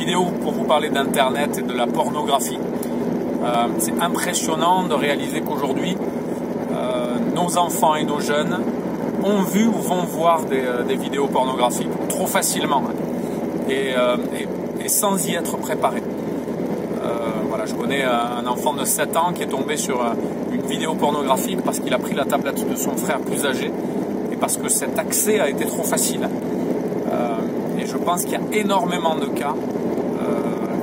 vidéo pour vous parler d'Internet et de la pornographie. C'est impressionnant de réaliser qu'aujourd'hui, nos enfants et nos jeunes ont vu ou vont voir des vidéos pornographiques trop facilement et sans y être préparés. Voilà, je connais un enfant de 7 ans qui est tombé sur une vidéo pornographique parce qu'il a pris la tablette de son frère plus âgé et parce que cet accès a été trop facile. Et je pense qu'il y a énormément de cas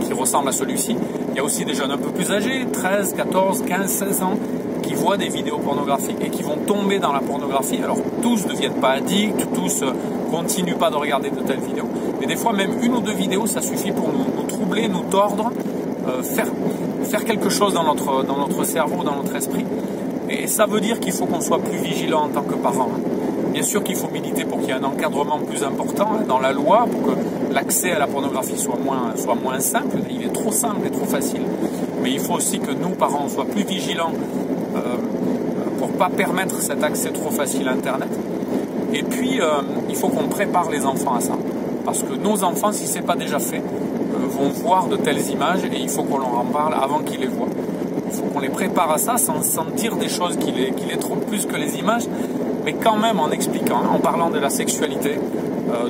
qui ressemblent à celui-ci. Il y a aussi des jeunes un peu plus âgés, 13, 14, 15, 16 ans, qui voient des vidéos pornographiques et qui vont tomber dans la pornographie. Alors tous ne deviennent pas addicts, tous continuent pas de regarder de telles vidéos, mais des fois même une ou deux vidéos, ça suffit pour nous troubler, nous tordre, faire quelque chose dans notre cerveau, dans notre esprit. Et ça veut dire qu'il faut qu'on soit plus vigilant en tant que parents. Bien sûr qu'il faut militer pour qu'il y ait un encadrement plus important dans la loi, pour que l'accès à la pornographie soit moins simple. Il est trop simple et trop facile. Mais il faut aussi que nous, parents, soient plus vigilants pour ne pas permettre cet accès trop facile à Internet. Et puis, il faut qu'on prépare les enfants à ça. Parce que nos enfants, si ce n'est pas déjà fait, vont voir de telles images et il faut qu'on leur en parle avant qu'ils les voient. Il faut qu'on les prépare à ça sans dire des choses qui les trompent plus que les images, mais quand même en expliquant, en parlant de la sexualité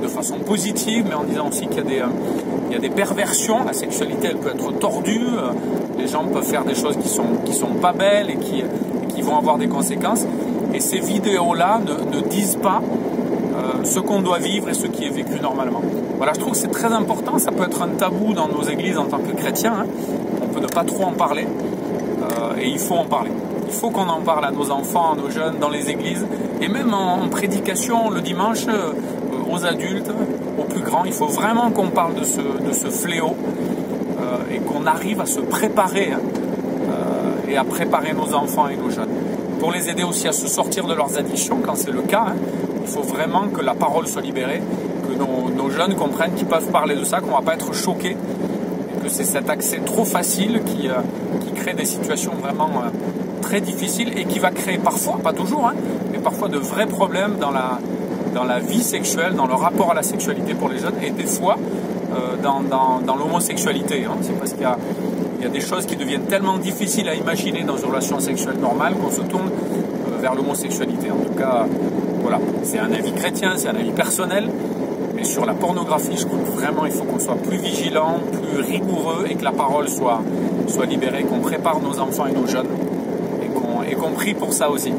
de façon positive, mais en disant aussi qu'il y a des perversions. La sexualité, elle peut être tordue, les gens peuvent faire des choses qui sont pas belles et qui vont avoir des conséquences. Et ces vidéos-là ne disent pas ce qu'on doit vivre et ce qui est vécu normalement. Voilà, je trouve que c'est très important. Ça peut être un tabou dans nos églises en tant que chrétiens. On peut ne pas trop en parler et il faut en parler. Il faut qu'on en parle à nos enfants, à nos jeunes, dans les églises et même en prédication le dimanche aux adultes, aux plus grands. Il faut vraiment qu'on parle de ce fléau et qu'on arrive à se préparer et à préparer nos enfants et nos jeunes. Pour les aider aussi à se sortir de leurs addictions quand c'est le cas. Il faut vraiment que la parole soit libérée, que nos jeunes comprennent qu'ils peuvent parler de ça, qu'on ne va pas être choqués, et que c'est cet accès trop facile qui crée des situations vraiment très difficiles et qui va créer parfois, pas toujours, mais parfois de vrais problèmes dans la vie sexuelle, dans le rapport à la sexualité pour les jeunes et des fois dans l'homosexualité. C'est parce qu'il y a des choses qui deviennent tellement difficiles à imaginer dans une relation sexuelle normale qu'on se tourne vers l'homosexualité. En tout cas, voilà, c'est un avis chrétien, c'est un avis personnel, mais sur la pornographie, je crois que vraiment il faut qu'on soit plus vigilant, plus rigoureux et que la parole soit libérée, qu'on prépare nos enfants et nos jeunes et qu'on prie pour ça aussi.